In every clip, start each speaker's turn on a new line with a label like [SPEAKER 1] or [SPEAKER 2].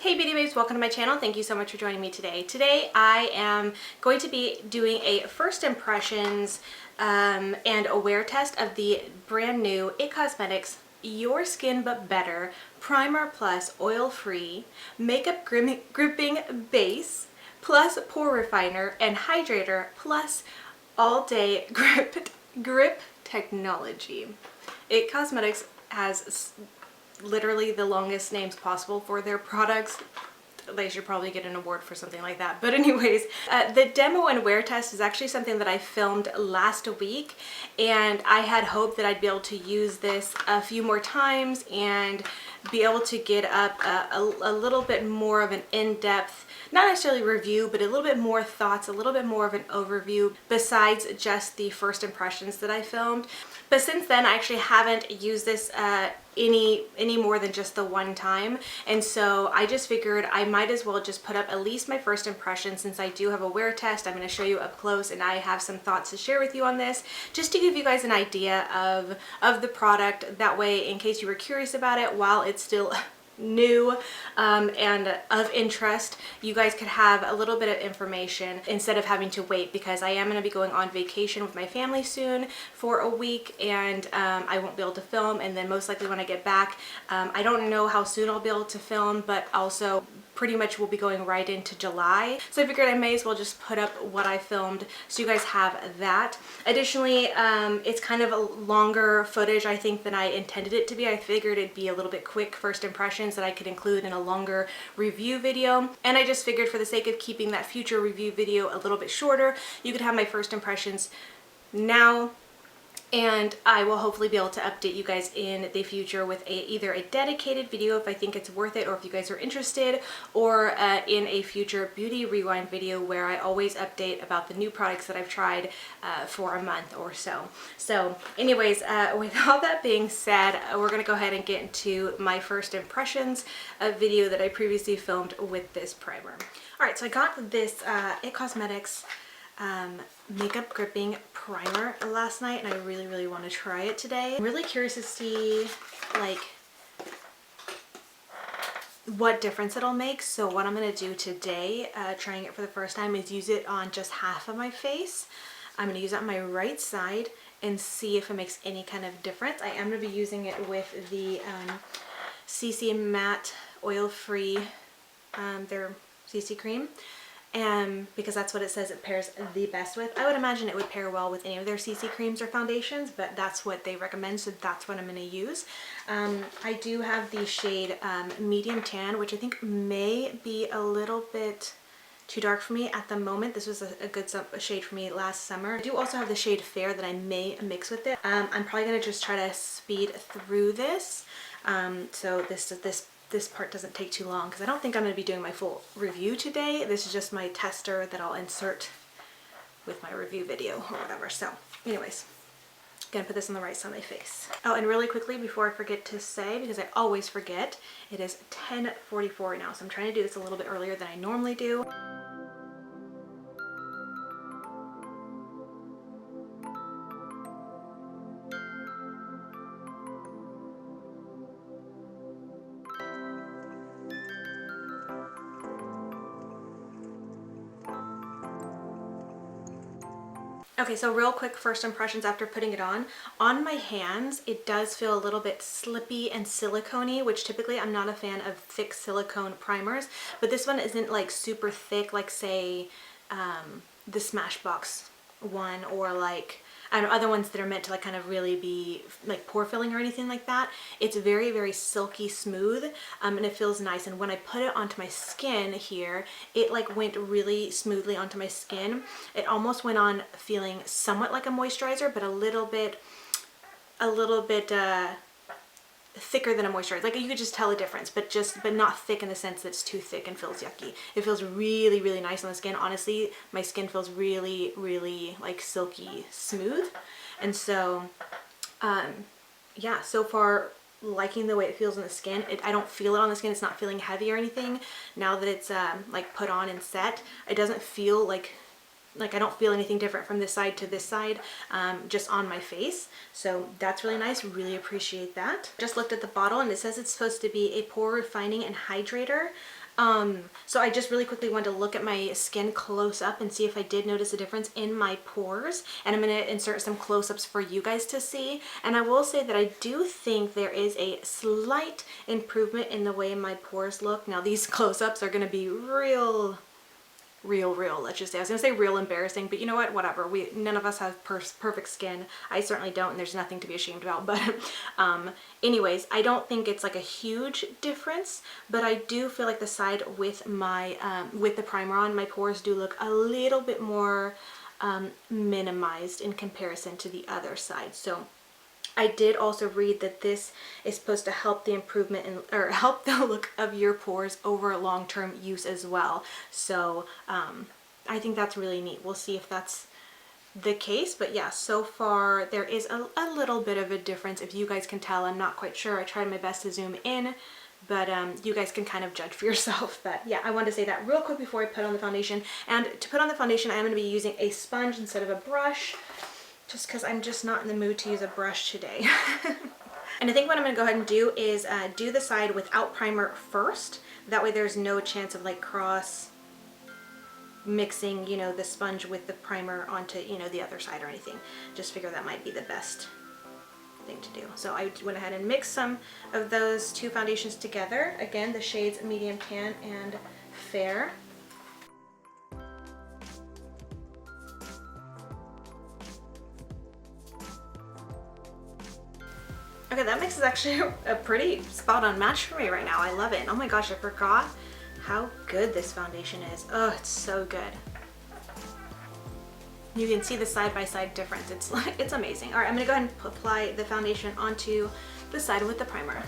[SPEAKER 1] Hey beauty babes, welcome to my channel. Thank you so much for joining me today. Today I am going to be doing a first impressions and a wear test of the brand new IT Cosmetics Your Skin But Better Primer Plus Oil Free Makeup Gripping Base plus Pore Refiner and Hydrator plus All Day Grip Technology. IT Cosmetics has literally the longest names possible for their products. They should probably get an award for something like that. But anyways, the demo and wear test is actually something that I filmed last week, and I had hoped that I'd be able to use this a few more times and be able to get up a little bit more of an in-depth, not necessarily review, but a little bit more thoughts, a little bit more of an overview besides just the first impressions that I filmed. But since then, I actually haven't used this any more than just the one time, and so I just figured I might as well just put up at least my first impression. Since I do have a wear test, I'm going to show you up close, and I have some thoughts to share with you on this, just to give you guys an idea of the product. That way, in case you were curious about it while it's still new and of interest, you guys could have a little bit of information instead of having to wait, because I am going to be going on vacation with my family soon for a week, and I won't be able to film. And then most likely when I get back, I don't know how soon I'll be able to film, but also pretty much we'll be going right into July. So I figured I may as well just put up what I filmed so you guys have that. Additionally, it's kind of a longer footage, I think, than I intended it to be. I figured it'd be a little bit quick first impressions that I could include in a longer review video. And I just figured for the sake of keeping that future review video a little bit shorter, you could have my first impressions now, and I will hopefully be able to update you guys in the future with either a dedicated video if I think it's worth it, or if you guys are interested, or in a future beauty rewind video where I always update about the new products that I've tried for a month or so. So anyways, with all that being said, we're going to go ahead and get into my first impressions video that I previously filmed with this primer. Alright, so I got this IT Cosmetics makeup gripping primer last night, and I really want to try it today. I'm really curious to see like what difference it'll make. So what I'm going to do today, trying it for the first time, is use it on just half of my face. I'm going to use it on my right side and see if it makes any kind of difference. I am going to be using it with the CC Matte Oil Free, their CC cream. Because that's what it says it pairs the best with. I would imagine it would pair well with any of their CC creams or foundations, but that's what they recommend, so that's what I'm going to use. I do have the shade Medium Tan, which I think may be a little bit too dark for me at the moment. This was a good shade for me last summer. I do also have the shade Fair that I may mix with it. I'm probably going to just try to speed through this, so this part doesn't take too long, because I don't think I'm going to be doing my full review today. This is just my tester that I'll insert with my review video or whatever. So anyways, I'm going to put this on the right side of my face. Oh, and really quickly before I forget to say, because I always forget, it is 10:44 now, so I'm trying to do this a little bit earlier than I normally do. Okay, so real quick first impressions after putting it on. On my hands, it does feel a little bit slippy and silicone-y, which typically I'm not a fan of thick silicone primers, but this one isn't like super thick like say the Smashbox one, or like I don't know, other ones that are meant to like kind of really be like pore filling or anything like that. It's very silky smooth, and it feels nice. And when I put it onto my skin here, it like went really smoothly onto my skin. It almost went on feeling somewhat like a moisturizer, but a little bit thicker than a moisturizer. Like you could just tell a difference, but not thick in the sense that it's too thick and feels yucky. It feels really nice on the skin. Honestly, my skin feels really like silky smooth, and so yeah, so far liking the way it feels on the skin. I don't feel it on the skin. It's not feeling heavy or anything. Now that it's like put on and set, it doesn't feel like I don't feel anything different from this side to this side, just on my face. So that's really nice. Really appreciate that. Just looked at the bottle and it says it's supposed to be a pore refining and hydrator. So I just really quickly wanted to look at my skin close up and see if I did notice a difference in my pores. And I'm going to insert some close-ups for you guys to see. And I will say that I do think there is a slight improvement in the way my pores look. Now these close-ups are going to be real, let's just say. I was gonna say real embarrassing, but you know what, whatever. None of us have perfect skin. I certainly don't, and there's nothing to be ashamed about. But anyways, I don't think it's like a huge difference, but I do feel like the side with my with the primer on, my pores do look a little bit more minimized in comparison to the other side. So I did also read that this is supposed to help the improvement in, or help the look of your pores over long-term use as well. So I think that's really neat. We'll see if that's the case, but yeah, so far there is a little bit of a difference. If you guys can tell, I'm not quite sure. I tried my best to zoom in, but you guys can kind of judge for yourself. But yeah, I wanted to say that real quick before I put on the foundation. And to put on the foundation, I'm going to be using a sponge instead of a brush, just because I'm just not in the mood to use a brush today. And I think what I'm going to go ahead and do is do the side without primer first. That way there's no chance of like cross mixing, you know, the sponge with the primer onto, you know, the other side or anything. Just figure that might be the best thing to do. So I went ahead and mixed some of those two foundations together. Again, the shades Medium Tan and Fair. Okay, that mix is actually a pretty spot-on match for me right now. I love it. Oh my gosh, I forgot how good this foundation is. Oh, it's so good. You can see the side-by-side difference. It's amazing. All right, I'm gonna go ahead and apply the foundation onto the side with the primer.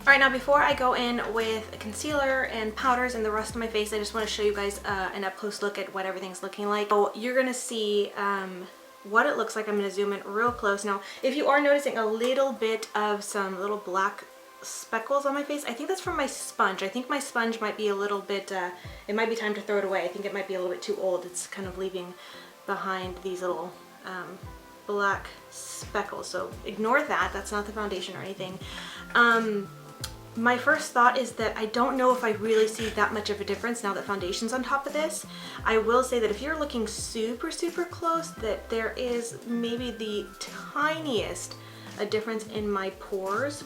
[SPEAKER 1] Alright, now before I go in with concealer and powders and the rest of my face, I just want to show you guys an up-close look at what everything's looking like. So you're going to see what it looks like. I'm going to zoom in real close. Now, if you are noticing a little bit of some little black speckles on my face, I think that's from my sponge. I think my sponge might be a little bit, it might be time to throw it away. I think it might be a little bit too old. It's kind of leaving behind these little black speckles. So ignore that. That's not the foundation or anything. My first thought is that I don't know if I really see that much of a difference now that foundation's on top of this. I will say that if you're looking super close, that there is maybe the tiniest a difference in my pores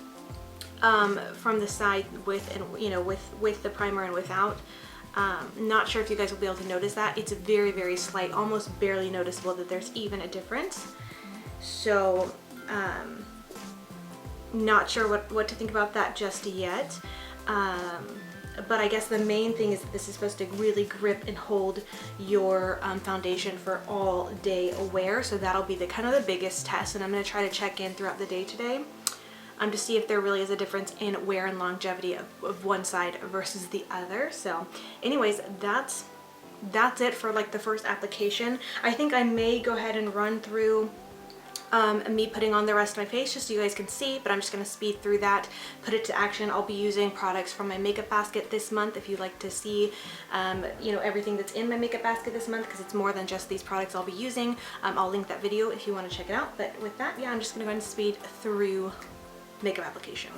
[SPEAKER 1] from the side with, and you know, with the primer and without. Not sure if you guys will be able to notice that. It's very slight, almost barely noticeable that there's even a difference. So not sure what to think about that just yet. But I guess the main thing is that this is supposed to really grip and hold your foundation for all day wear. So that'll be the kind of the biggest test, and I'm going to try to check in throughout the day today to see if there really is a difference in wear and longevity of one side versus the other. So anyways, that's it for like the first application. I think I may go ahead and run through me putting on the rest of my face just so you guys can see, but I'm just going to speed through that, put it to action. I'll be using products from my makeup basket this month if you'd like to see you know, everything that's in my makeup basket this month, because it's more than just these products I'll be using. I'll link that video if you want to check it out. But with that, yeah, I'm just going to go ahead and speed through makeup application.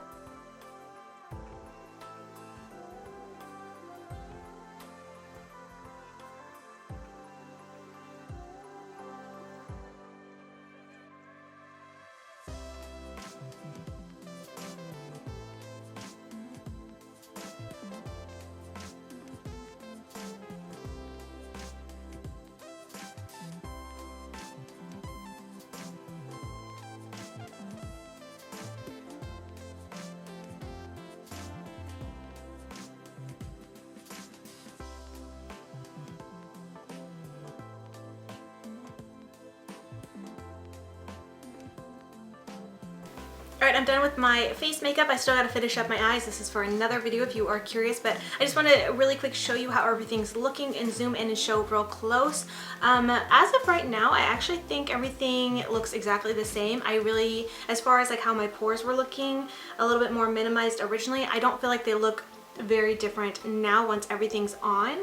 [SPEAKER 1] Alright, I'm done with my face makeup. I still gotta finish up my eyes. This is for another video if you are curious, but I just want to really quick show you how everything's looking and zoom in and show real close. As of right now, I actually think everything looks exactly the same. I really, as far as like how my pores were looking a little bit more minimized originally, I don't feel like they look very different now once everything's on.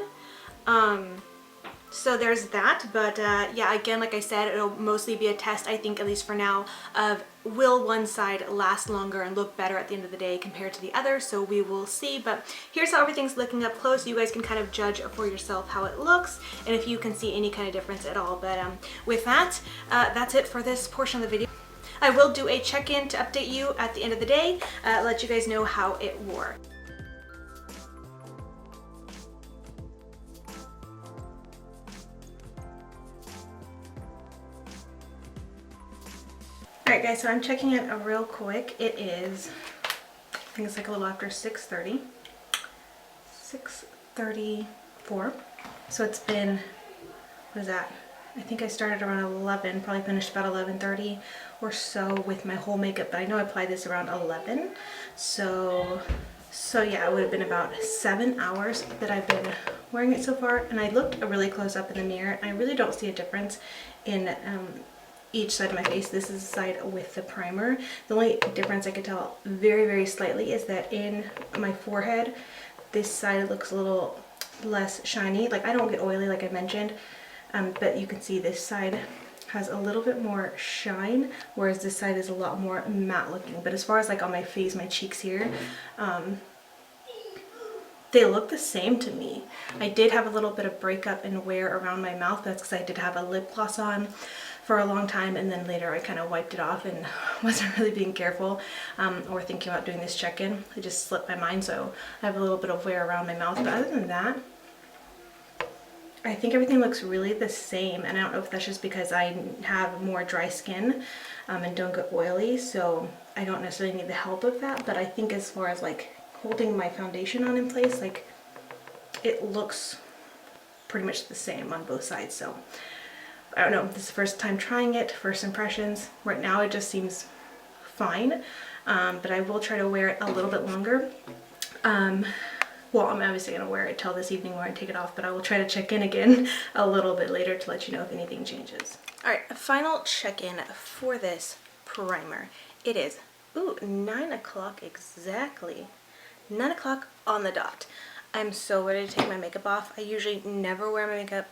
[SPEAKER 1] So there's that, but yeah, again, like I said, it'll mostly be a test, I think, at least for now, of will one side last longer and look better at the end of the day compared to the other. So we will see, but here's how everything's looking up close. You guys can kind of judge for yourself how it looks and if you can see any kind of difference at all. But with that, that's it for this portion of the video. I will do a check-in to update you at the end of the day, let you guys know how it wore. Alright guys, so I'm checking it real quick. It is, I think it's like a little after 6:30. 6:34. So it's been, what is that? I think I started around 11, probably finished about 11:30 or so with my whole makeup, but I know I applied this around 11. So yeah, it would have been about 7 hours that I've been wearing it so far. And I looked really close up in the mirror, and I really don't see a difference in each side of my face. This is the side with the primer. The only difference I could tell very, very slightly is that in my forehead, this side looks a little less shiny. Like, I don't get oily like I mentioned, but you can see this side has a little bit more shine, whereas this side is a lot more matte looking. But as far as like on my face, my cheeks here, they look the same to me. I did have a little bit of breakup and wear around my mouth. That's because I did have a lip gloss on for a long time, and then later I kind of wiped it off and wasn't really being careful or thinking about doing this check-in. It just slipped my mind, so I have a little bit of wear around my mouth. But other than that, I think everything looks really the same, and I don't know if that's just because I have more dry skin and don't get oily, so I don't necessarily need the help of that. But I think as far as like holding my foundation on in place, like, it looks pretty much the same on both sides. So I don't know, this is the first time trying it, first impressions. Right now it just seems fine, but I will try to wear it a little bit longer. Well, I'm obviously going to wear it till this evening where I take it off, but I will try to check in again a little bit later to let you know if anything changes. Alright, a final check-in for this primer. It is, 9 o'clock exactly. 9 o'clock on the dot. I'm so ready to take my makeup off. I usually never wear my makeup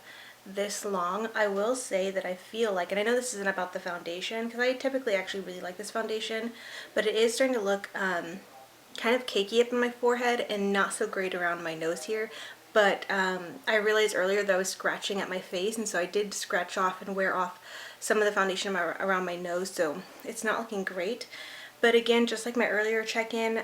[SPEAKER 1] this long. I will say that I feel like, and I know this isn't about the foundation, because I typically actually really like this foundation, but it is starting to look kind of cakey up in my forehead and not so great around my nose here. But I realized earlier that I was scratching at my face, and so I did scratch off and wear off some of the foundation around my nose, so it's not looking great. But again, just like my earlier check-in,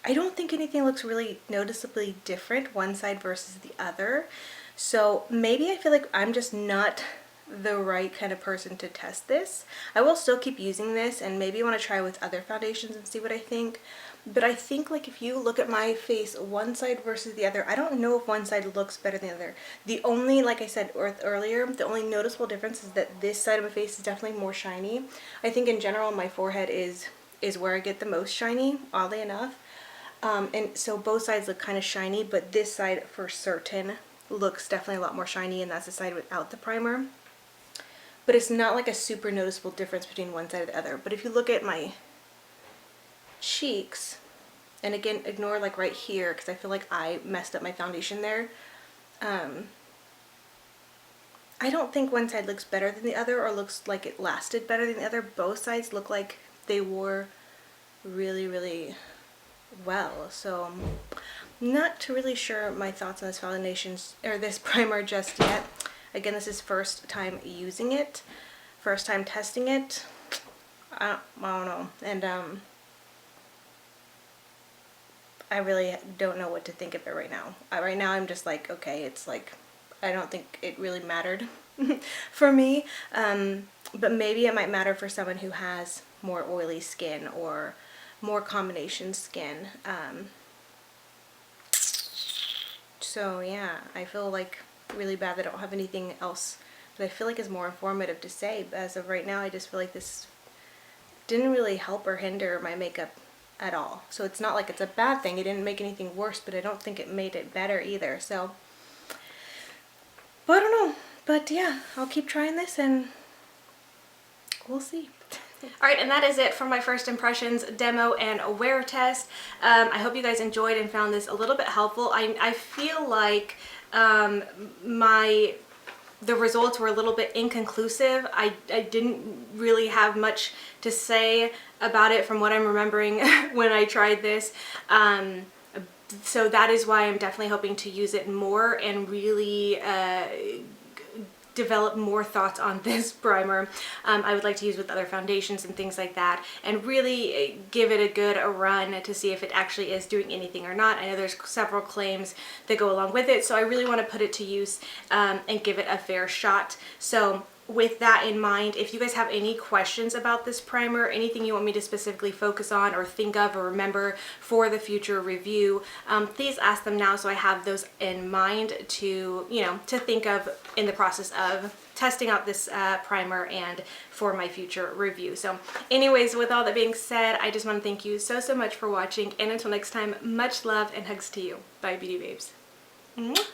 [SPEAKER 1] I don't think anything looks really noticeably different one side versus the other. So maybe I feel like I'm just not the right kind of person to test this. I will still keep using this and maybe want to try with other foundations and see what I think. But I think, like, if you look at my face one side versus the other, I don't know if one side looks better than the other. The only, like I said earlier, the only noticeable difference is that this side of my face is definitely more shiny. I think in general my forehead is where I get the most shiny, oddly enough. And so both sides look kind of shiny, but this side for certain looks definitely a lot more shiny, and that's the side without the primer. But it's not like a super noticeable difference between one side or the other. But if you look at my cheeks, and again, ignore like right here because I feel like I messed up my foundation there. I don't think one side looks better than the other or looks like it lasted better than the other. Both sides look like they wore really, really well. So I'm not really sure my thoughts on this foundation or this primer just yet. Again, this is first time using it, first time testing it. I don't know, and I really don't know what to think of it right now. Right now I'm just like, okay, it's like, I don't think it really mattered for me, but maybe it might matter for someone who has more oily skin or more combination skin. So yeah, I feel like really bad that I don't have anything else that I feel like is more informative to say. But as of right now, I just feel like this didn't really help or hinder my makeup at all. So it's not like it's a bad thing. It didn't make anything worse, but I don't think it made it better either. So, but I don't know. But yeah, I'll keep trying this and we'll see. All right, and that is it for my first impressions demo and wear test. I hope you guys enjoyed and found this a little bit helpful. I feel like the results were a little bit inconclusive. I didn't really have much to say about it from what I'm remembering when I tried this. So that is why I'm definitely hoping to use it more and really develop more thoughts on this primer. I would like to use with other foundations and things like that, and really give it a good run to see if it actually is doing anything or not. I know there's several claims that go along with it, so I really want to put it to use and give it a fair shot. So with that in mind, if you guys have any questions about this primer, anything you want me to specifically focus on or think of or remember for the future review, please ask them now so I have those in mind to, to think of in the process of testing out this primer and for my future review. So anyways, with all that being said, I just want to thank you so much for watching, and until next time, much love and hugs to you. Bye, beauty babes. Mwah.